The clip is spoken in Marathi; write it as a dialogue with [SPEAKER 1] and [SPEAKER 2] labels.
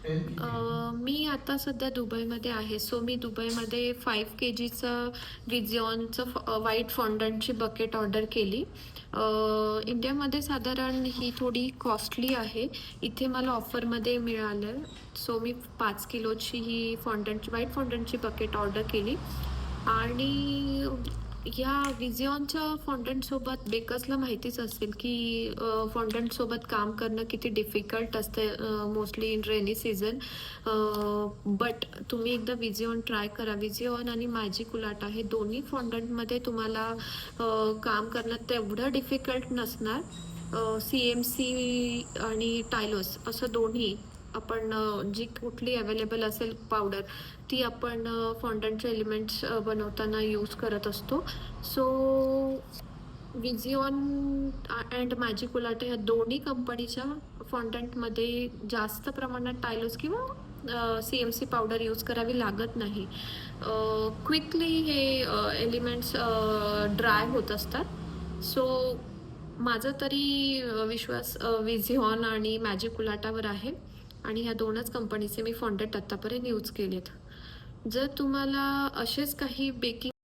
[SPEAKER 1] मी आता सध्या दुबईमध्ये आहे. सो मी दुबईमध्ये 5 केजीचा व्हिजिऑनचं व्हाईट फॉन्डंटची बकेट ऑर्डर केली. इंडियामध्ये साधारण ही थोडी कॉस्टली आहे. इथे मला ऑफरमध्ये मिळालं. सो मी 5 किलोची ही व्हाईट फॉन्डंटची बकेट ऑर्डर केली. आणि ह्या व्हिजिऑनच्या फॉन्डंटसोबत बेकर्सला माहितीच असेल की फॉन्डंटसोबत काम करणं किती डिफिकल्ट असते mostly in rainy season. But तुम्ही एकदा व्हिजिऑन ट्राय करा. व्हिजिऑन आणि मॅजिक उलाटा हे दोन्ही फॉन्डंटमध्ये तुम्हाला काम करणं तेवढं डिफिकल्ट नसणार. CMC आणि टायलोस असं दोन्ही आपण जी कुठली अवेलेबल असेल पावडर ती आपण फॉन्डंटचे एलिमेंट्स बनवताना यूज करत असतो. सो व्हिजिऑन अँड मॅजिक उलाटा ह्या दोन्ही कंपनीच्या फॉन्डंटमध्ये जास्त प्रमाणात टायलोस किंवा CMC पावडर यूज करावी लागत नाही. क्विकली हे एलिमेंट्स ड्राय होत असतात. सो माझा तरी विश्वास व्हिजिऑन आणि मॅजिक उलाटावर आहे आणि ह्या दोनच कंपनीचे मी फॉन्डंट आत्तापर्यंत यूज केलेत. जर तुम्हाला असेच काही बेकिंग